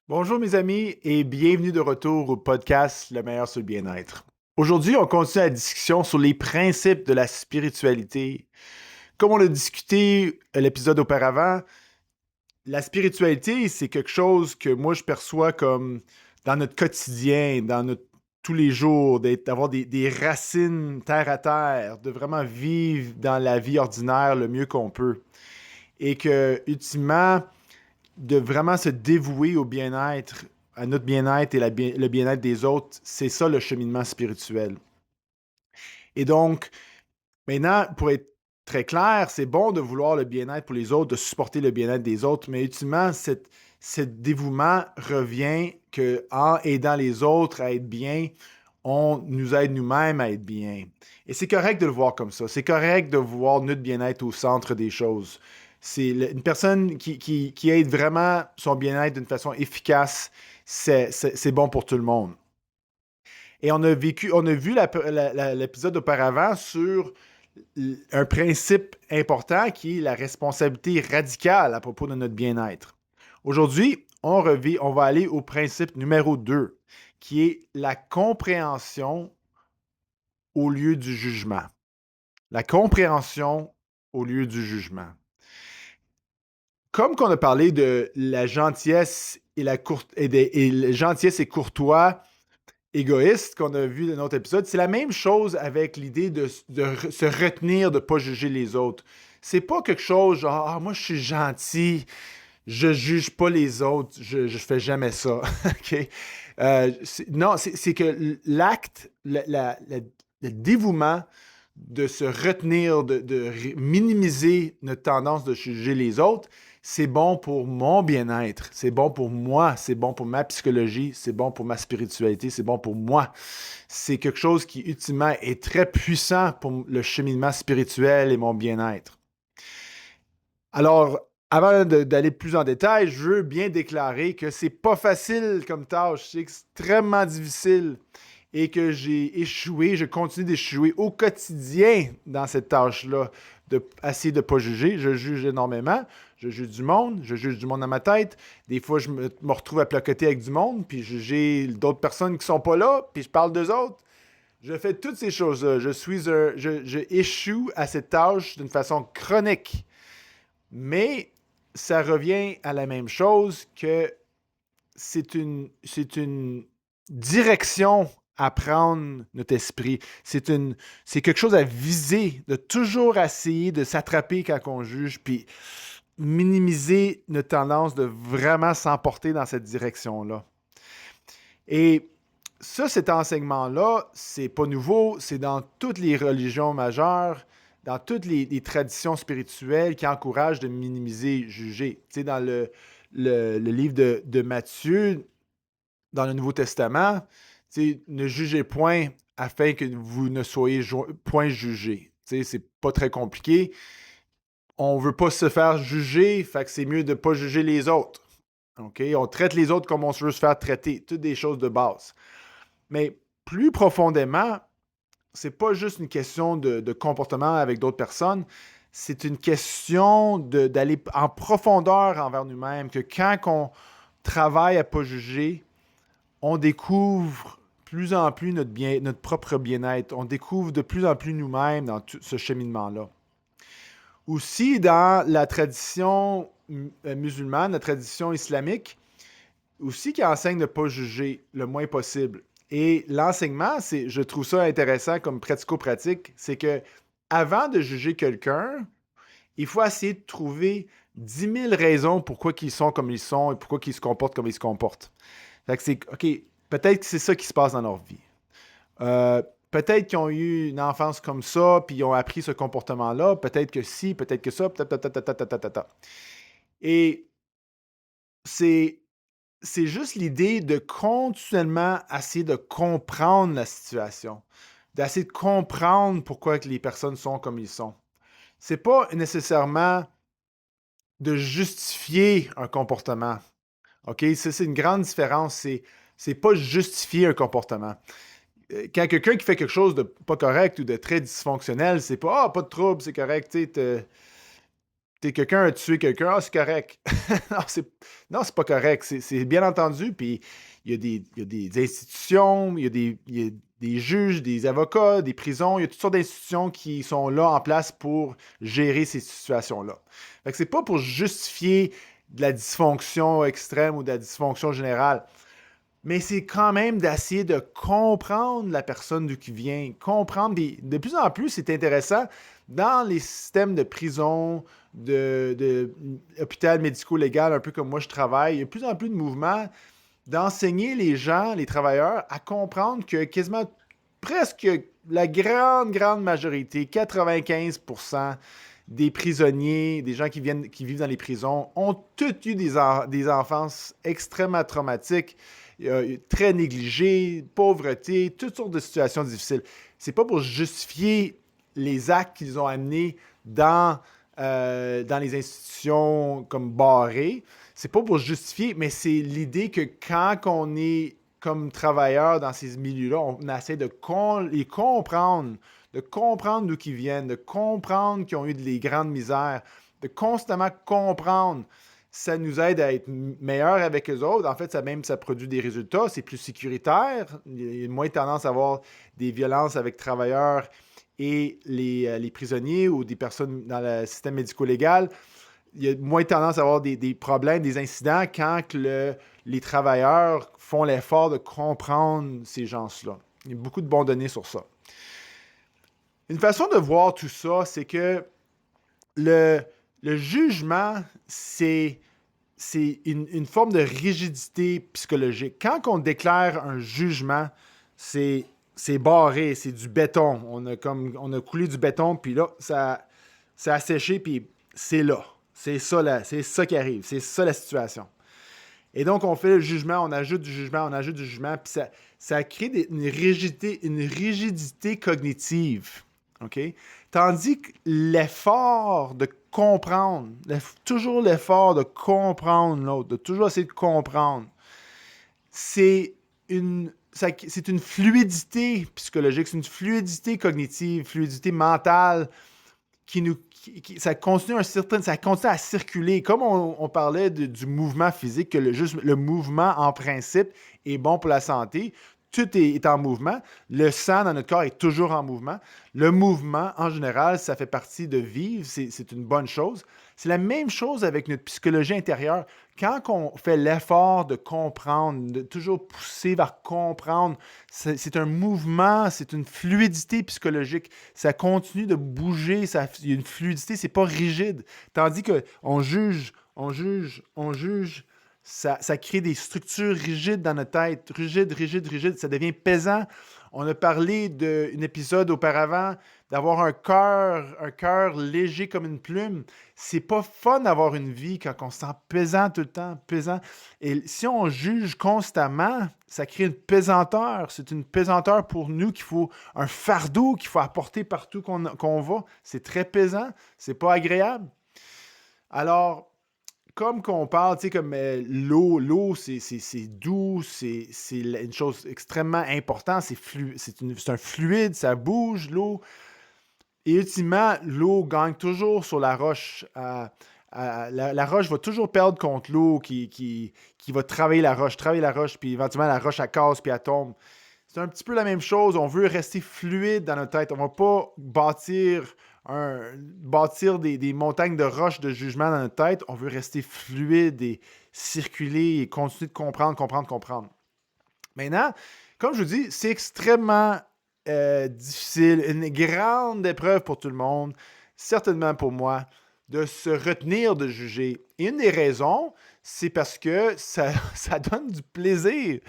Bonjour mes amis et bienvenue de retour au podcast Le meilleur sur le bien-être. Aujourd'hui, on continue la discussion sur les principes de la spiritualité. Comme on a discuté à l'épisode auparavant, la spiritualité, c'est quelque chose que moi je perçois comme dans notre quotidien, dans notre tous les jours, d'avoir des racines terre à terre, de vraiment vivre dans la vie ordinaire le mieux qu'on peut. Et que, ultimement, de vraiment se dévouer au bien-être, à notre bien-être et le bien-être des autres, c'est ça le cheminement spirituel. Et donc, maintenant, pour être très clair, c'est bon de vouloir le bien-être pour les autres, de supporter le bien-être des autres, mais ultimement, ce dévouement revient qu'en aidant les autres à être bien, on nous aide nous-mêmes à être bien. Et c'est correct de le voir comme ça. C'est correct de voir notre bien-être au centre des choses. Une personne qui aide vraiment son bien-être d'une façon efficace, c'est bon pour tout le monde. Et on a vu l'épisode auparavant sur un principe important qui est la responsabilité radicale à propos de notre bien-être. Aujourd'hui, on va aller au principe numéro 2, qui est la compréhension au lieu du jugement. La compréhension au lieu du jugement. Comme qu'on a parlé de la gentillesse et gentillesse et courtois égoïste qu'on a vu dans notre épisode, c'est la même chose avec l'idée de se retenir de ne pas juger les autres. C'est pas quelque chose genre moi je suis gentil, je juge pas les autres, je fais jamais ça. OK? Non, c'est que l'acte, le dévouement de se retenir, de minimiser notre tendance de juger les autres, c'est bon pour mon bien-être, c'est bon pour moi, c'est bon pour ma psychologie, c'est bon pour ma spiritualité, c'est bon pour moi. C'est quelque chose qui, ultimement, est très puissant pour le cheminement spirituel et mon bien-être. Alors, avant d'aller plus en détail, je veux bien déclarer que c'est pas facile comme tâche, c'est extrêmement difficile et que j'ai échoué, je continue d'échouer au quotidien dans cette tâche-là, d'essayer de ne pas juger. Je juge énormément, je juge du monde dans ma tête. Des fois, me retrouve à placoter avec du monde, puis juger d'autres personnes qui sont pas là, puis je parle d'eux autres. Je fais toutes ces choses-là. Je échoue à cette tâche d'une façon chronique. Mais ça revient à la même chose que c'est une direction à prendre notre esprit. C'est quelque chose à viser, de toujours essayer de s'attraper quand on juge, puis minimiser notre tendance de vraiment s'emporter dans cette direction-là. Et ça, cet enseignement-là, c'est pas nouveau, c'est dans toutes les religions majeures, dans toutes les traditions spirituelles qui encouragent de minimiser, juger. Tu sais, dans le livre de Matthieu, dans le Nouveau Testament, tu sais, ne jugez point afin que vous ne soyez point jugés. Tu sais, c'est pas très compliqué. On veut pas se faire juger, fait que c'est mieux de pas juger les autres. OK? On traite les autres comme on veut se faire traiter. Toutes des choses de base. Mais plus profondément, c'est pas juste une question de comportement avec d'autres personnes, c'est une question d'aller en profondeur envers nous-mêmes, que quand on travaille à pas juger, on découvre plus en plus notre propre bien-être. On découvre de plus en plus nous-mêmes dans tout ce cheminement-là. Aussi, dans la tradition musulmane, la tradition islamique, aussi qui enseigne de ne pas juger le moins possible. Et l'enseignement, je trouve ça intéressant comme pratico-pratique, c'est que avant de juger quelqu'un, il faut essayer de trouver 10 000 raisons pourquoi ils sont comme ils sont et pourquoi ils se comportent comme ils se comportent. Fait que c'est, OK, peut-être que c'est ça qui se passe dans leur vie. Euh, Peut-être qu'ils ont eu une enfance comme ça, puis ils ont appris ce comportement-là. Peut-être que si, peut-être que ça, peut-être. Et c'est c'est juste l'idée de continuellement essayer de comprendre la situation, d'essayer de comprendre pourquoi que les personnes sont comme ils sont. C'est pas nécessairement de justifier un comportement. OK? Ça, c'est une grande différence. C'est pas justifier un comportement. Quand quelqu'un qui fait quelque chose de pas correct ou de très dysfonctionnel, c'est pas pas de trouble, c'est correct, tu sais, Quelqu'un a tué quelqu'un, c'est correct. non, c'est pas correct. C'est bien entendu. Puis il y a des institutions, il y a des juges, des avocats, des prisons, il y a toutes sortes d'institutions qui sont là en place pour gérer ces situations-là. Fait que c'est pas pour justifier de la dysfonction extrême ou de la dysfonction générale. Mais c'est quand même d'essayer de comprendre la personne d'où qui vient, comprendre de plus en plus, c'est intéressant, dans les systèmes de prison, de hôpital médico-légal, un peu comme moi je travaille, il y a de plus en plus de mouvements d'enseigner les gens, les travailleurs, à comprendre que quasiment presque la grande majorité, 95% des prisonniers, des gens qui vivent dans les prisons, ont tous eu des enfances extrêmement traumatiques, très négligées, pauvreté, toutes sortes de situations difficiles. C'est pas pour justifier les actes qu'ils ont amenés dans les institutions comme barrées. C'est pas pour justifier, mais c'est l'idée que quand on est comme travailleur dans ces milieux-là, on essaie de les comprendre, de comprendre d'où ils viennent, de comprendre qu'ils ont eu des grandes misères, de constamment comprendre. Ça nous aide à être meilleurs avec eux autres. En fait, ça produit des résultats. C'est plus sécuritaire. Il y a moins tendance à avoir des violences avec travailleurs et les prisonniers ou des personnes dans le système médico-légal. Il y a moins tendance à avoir des problèmes, des incidents quand les travailleurs font l'effort de comprendre ces gens-là. Il y a beaucoup de bons données sur ça. Une façon de voir tout ça, c'est que le jugement, c'est une forme de rigidité psychologique. Quand on déclare un jugement, c'est barré, c'est du béton. On a coulé du béton, puis là, ça a séché, puis c'est là. C'est ça qui arrive. C'est ça la situation. Et donc, on fait le jugement, on ajoute du jugement, puis ça crée une rigidité cognitive. OK? Tandis que l'effort de comprendre, toujours l'effort de comprendre l'autre, de toujours essayer de comprendre, c'est une fluidité psychologique, c'est une fluidité cognitive, fluidité mentale ça continue à circuler. Comme on parlait du mouvement physique, que le mouvement, en principe, est bon pour la santé. Tout est en mouvement. Le sang dans notre corps est toujours en mouvement. Le mouvement, en général, ça fait partie de vivre. C'est une bonne chose. C'est la même chose avec notre psychologie intérieure. Quand on fait l'effort de comprendre, de toujours pousser vers comprendre, c'est un mouvement, c'est une fluidité psychologique. Ça continue de bouger, il y a une fluidité, c'est pas rigide. Tandis qu'on juge, ça crée des structures rigides dans notre tête, rigides, ça devient pesant. On a parlé d'un épisode auparavant d'avoir un cœur léger comme une plume. C'est pas fun d'avoir une vie quand on se sent pesant tout le temps, pesant. Et si on juge constamment, ça crée une pesanteur. C'est une pesanteur pour nous un fardeau qu'il faut apporter partout qu'on va. C'est très pesant, c'est pas agréable. Alors, comme qu'on parle, tu sais, comme l'eau, c'est doux, c'est une chose extrêmement importante, c'est un fluide, ça bouge, l'eau. Et ultimement, l'eau gagne toujours sur la roche. La roche va toujours perdre contre l'eau qui va travailler la roche, puis éventuellement la roche, elle casse, puis elle tombe. C'est un petit peu la même chose. On veut rester fluide dans notre tête. On ne va pas bâtir des montagnes de roches de jugement dans notre tête. On veut rester fluide et circuler et continuer de comprendre. Maintenant, comme je vous dis, c'est extrêmement difficile, une grande épreuve pour tout le monde, certainement pour moi, de se retenir de juger. Et une des raisons, c'est parce que ça donne du plaisir.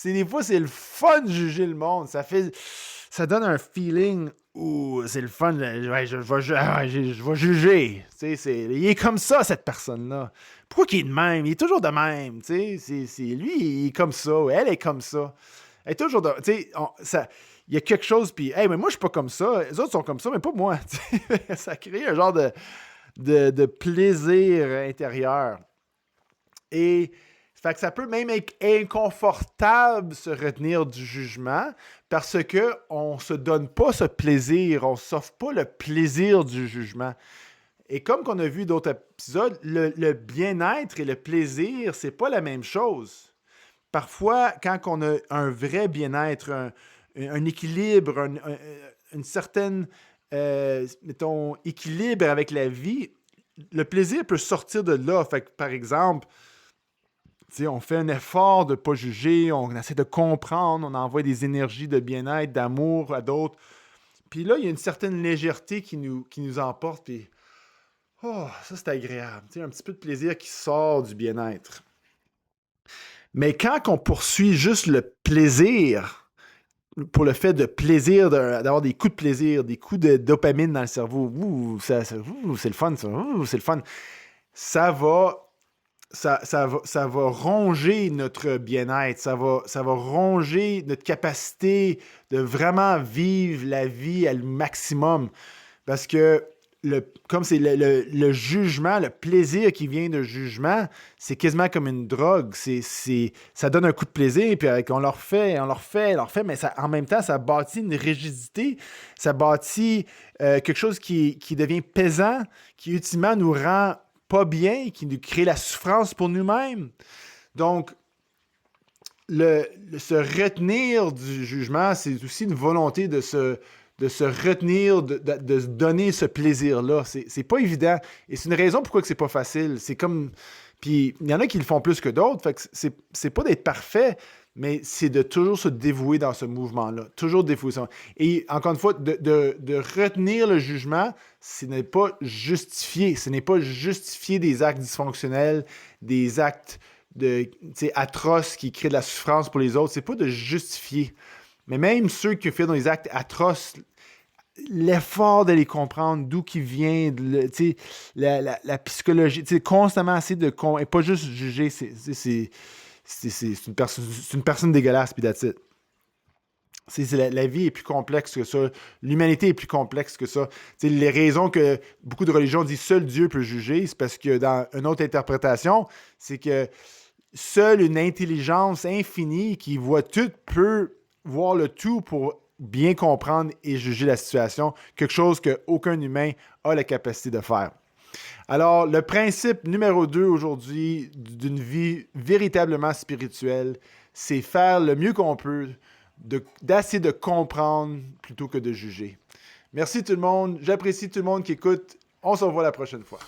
Des fois, c'est le fun de juger le monde. Ça donne un feeling où c'est le fun. Je vais juger. Il est comme ça, cette personne-là. Pourquoi qu'il est de même? Il est toujours de même. Lui, il est comme ça. Elle est comme ça. Elle est toujours de... il y a quelque chose, puis, hey, mais moi, je suis pas comme ça. Les autres sont comme ça, mais pas moi. Ça crée un genre de plaisir intérieur. Et fait que ça peut même être inconfortable se retenir du jugement parce qu'on ne se donne pas ce plaisir, on ne s'offre pas le plaisir du jugement. Et comme qu'on a vu d'autres épisodes, le bien-être et le plaisir, c'est pas la même chose. Parfois, quand on a un vrai bien-être, un équilibre, une certaine, mettons, équilibre avec la vie, le plaisir peut sortir de là. Fait que, par exemple, on fait un effort de ne pas juger, on essaie de comprendre, on envoie des énergies de bien-être, d'amour à d'autres. Puis là, il y a une certaine légèreté qui nous emporte. Puis, oh, ça, c'est agréable. Un petit peu de plaisir qui sort du bien-être. Mais quand on poursuit juste le plaisir, pour le fait de plaisir, d'avoir des coups de plaisir, des coups de dopamine dans le cerveau, c'est le fun, ça, c'est le fun, ça va ronger notre bien-être, ça va ronger notre capacité de vraiment vivre la vie à le maximum. Parce que comme c'est le jugement, le plaisir qui vient de jugement, c'est quasiment comme une drogue. Ça donne un coup de plaisir, puis on le refait, mais en même temps, ça bâtit une rigidité, ça bâtit quelque chose qui devient pesant, qui ultimement nous rend pas bien, qui nous crée la souffrance pour nous-mêmes. Donc, se retenir du jugement, c'est aussi une volonté de se retenir, de se donner ce plaisir-là. C'est pas évident. Et c'est une raison pourquoi que c'est pas facile. C'est comme... Puis, il y en a qui le font plus que d'autres. Fait que c'est pas d'être parfait, mais c'est de toujours se dévouer dans ce mouvement-là. Toujours dévouer ça. Et encore une fois, de retenir le jugement, ce n'est pas justifier. Ce n'est pas justifier des actes dysfonctionnels, des actes atroces qui créent de la souffrance pour les autres. C'est pas de justifier. Mais même ceux qui font des actes atroces, l'effort de les comprendre, d'où qui vient, la psychologie, constamment essayer de... et pas juste juger, c'est une personne dégueulasse, puis that's it. La vie est plus complexe que ça. L'humanité est plus complexe que ça. Les raisons que beaucoup de religions disent seul Dieu peut juger, c'est parce que dans une autre interprétation, c'est que seule une intelligence infinie qui voit tout peut voir le tout pour bien comprendre et juger la situation, quelque chose qu'aucun humain a la capacité de faire. Alors, le principe numéro 2 aujourd'hui d'une vie véritablement spirituelle, c'est faire le mieux qu'on peut, d'essayer de comprendre plutôt que de juger. Merci tout le monde. J'apprécie tout le monde qui écoute. On se revoit la prochaine fois.